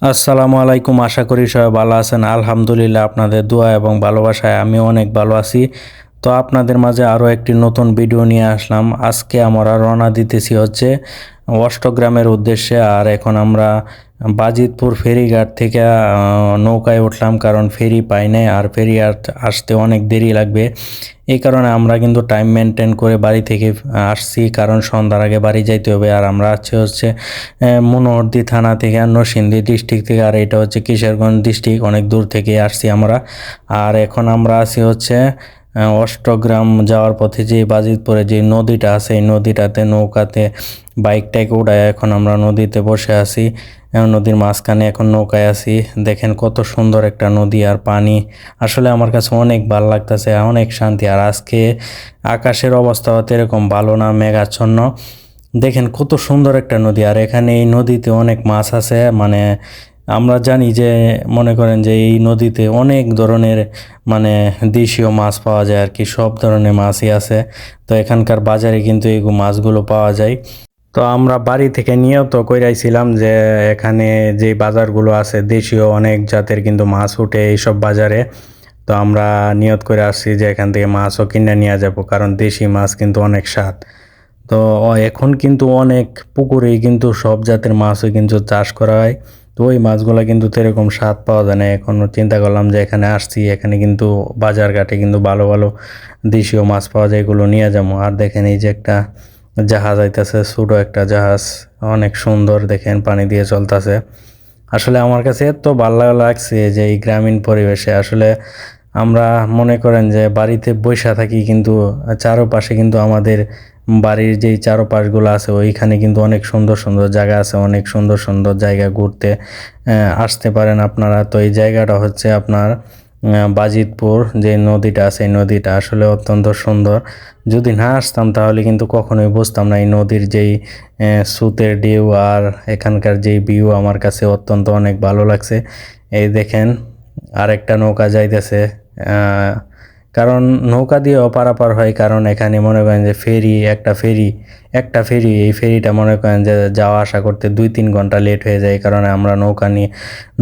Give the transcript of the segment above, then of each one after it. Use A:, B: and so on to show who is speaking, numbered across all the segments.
A: আসসালামু আলাইকুম, আশা করি সবাই ভালো আছেন। আলহামদুলিল্লাহ, আপনাদের দোয়া এবং ভালোবাসায় আমি অনেক ভালো আছি। তো আপনাদের মাঝে আরও একটি নতুন ভিডিও নিয়ে আসলাম। আজকে আমরা রওনা দিতেছি হচ্ছে অষ্টগ্রামের উদ্দেশ্যে। আর এখন আমরা বাজিতপুর ফেরিঘাট থেকে নৌকায় উঠলাম, কারণ ফেরি পাই নাই আর ফেরি আসতে অনেক দেরি লাগবে। এই কারণে আমরা কিন্তু টাইম মেনটেন করে বাড়ি থেকে আসছি, কারণ সন্ধ্যার আগে বাড়ি যাইতে হবে। আর আমরা আছি হচ্ছে মনোহরদী থানা থেকে, নরসিংদী ডিস্ট্রিক্ট থেকে, আর এটা হচ্ছে কিশোরগঞ্জ ডিস্ট্রিক্ট। অনেক দূর থেকে আসছি আমরা। আর এখন আমরা আছি হচ্ছে অষ্টগ্রাম যাওয়ার পথে যে বাজিতপুরে যে নদীটা আছে, এই নদীটাতে নৌকাতে বাইকটাকে উড়ায় এখন আমরা নদীতে বসে আছি। নদীর মাঝখানে এখন নৌকায় আছি। দেখেন কত সুন্দর একটা নদী আর পানি। আসলে আমার কাছে অনেক ভালো লাগতেছে, অনেক শান্তি। আর আজকে আকাশের অবস্থাও এরকম ভালো না, মেঘাচ্ছন্ন। দেখেন কত সুন্দর একটা নদী। আর এখানে এই নদীতে অনেক মাছ আছে। মানে আমরা জানি যে, মনে করেন যে এই নদীতে অনেক ধরনের মানে দেশীয় মাছ পাওয়া যায় আর কি, সব ধরনের মাছই আছে। তো এখানকার বাজারে কিন্তু এই মাছগুলো পাওয়া যায়। তো আমরা বাড়ি থেকে নিয়েও তো কইরাইছিলাম যে এখানে যে বাজারগুলো আছে দেশীয় অনেক জাতের কিন্তু মাছ উঠে এইসব বাজারে। তো আমরা নিয়ত করে আসছি যে এখান থেকে মাছও কিনে নিয়ে যাব, কারণ দেশি মাছ কিন্তু অনেক স্বাদ। তো এখন কিন্তু অনেক পুকুরেই কিন্তু সব জাতের মাছই কিন্তু চাষ করা হয়। তো ওই মাছগুলো কিন্তু এরকম স্বাদ পাওয়া যায় না। এখন চিন্তা করলাম যে এখানে আসছি, এখানে কিন্তু বাজার ঘাটে কিন্তু ভালো ভালো দেশীয় মাছ পাওয়া যায়, এগুলো নিয়ে যাবো। আর দেখেন এই যে একটা জাহাজ আইতাছে, ছোটো একটা জাহাজ, অনেক সুন্দর, দেখেন পানি দিয়ে চলতেছে। আসলে আমার কাছে এত ভালো লাগছে যে এই গ্রামীণ পরিবেশে আসলে আমরা মনে করেন যে বাড়িতে বৈশা থাকি, কিন্তু চারপাশে কিন্তু আমাদের বাড়ির যেই চারপাশগুলো আছে ওইখানে কিন্তু অনেক সুন্দর সুন্দর জায়গা আছে, অনেক সুন্দর সুন্দর জায়গা ঘুরতে আসতে পারেন আপনারা। তো এই জায়গাটা হচ্ছে আপনার বাজিতপুর যে নদীটা আছে, এই নদীটা আসলে অত্যন্ত সুন্দর। যদি না আসতাম তাহলে কিন্তু কখনোই বুঝতাম না এই নদীর যেই স্রোতের ঢেউ আর এখানকার যেই ভিউ আমার কাছে অত্যন্ত অনেক ভালো লাগছে। এই দেখেন আরেকটা নৌকা যাইতেছে। কারণ নৌকা দিয়েও পারাপার হয়, কারণ এখানে মনে করেন যে একটা ফেরি এই ফেরিটা মনে করেন যে যাওয়া আসা করতে 2-3 ঘন্টা লেট হয়ে যায়। এই কারণে আমরা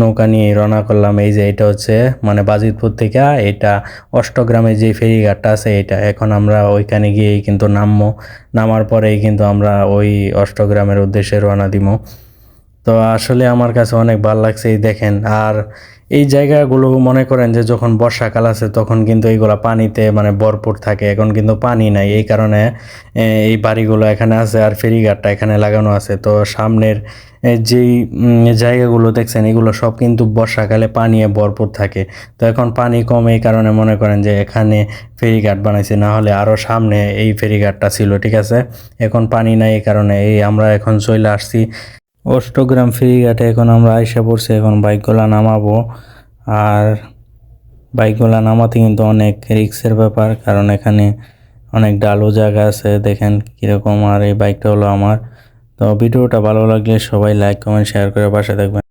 A: নৌকা নিয়ে রওনা করলাম। এই যে এটা হচ্ছে মানে বাজিতপুর থেকে এটা অষ্টগ্রামে যে ফেরিঘাটটা আছে এটা, এখন আমরা ওইখানে গিয়েই কিন্তু নামার পরেই কিন্তু আমরা ওই অষ্টগ্রামের উদ্দেশ্যে রওনা দিব। তো আসলে আমার কাছে অনেক ভালো লাগছে এই দেখেন। আর এই জায়গাগুলো মনে করেন যে যখন বর্ষাকাল আছে তখন কিন্তু এইগুলা পানিতে মানে ভরপুর থাকে। এখন কিন্তু পানি নাই, এই কারণে এই বাড়িগুলো এখানে আছে আর ফেরিঘাটটা এখানে লাগানো আছে। তো সামনের যেই জায়গাগুলো দেখছেন এগুলো সব কিন্তু বর্ষাকালে পানিয়ে ভরপুর থাকে। তো এখন পানি কম, এই কারণে মনে করেন যে এখানে ফেরিঘাট বানাইছে, না হলে আরও সামনে এই ফেরিঘাটটা ছিল, ঠিক আছে। এখন পানি নাই, এই কারণে আমরা এখন চলে আসছি অষ্টগ্রাম ফেরিঘাটে। এখন আমরা আইসা পড়ছি, এখন বাইকগুলা নামাবো। আর বাইকগুলা নামাতে কিন্তু অনেক রিস্কের ব্যাপার, কারণ এখানে অনেক ডালু জায়গা আছে, দেখেন কীরকম। আর এই বাইকটা হলো আমার। তো ভিডিওটা ভালো লাগলে সবাই লাইক কমেন্ট শেয়ার করে পাশে থাকবেন।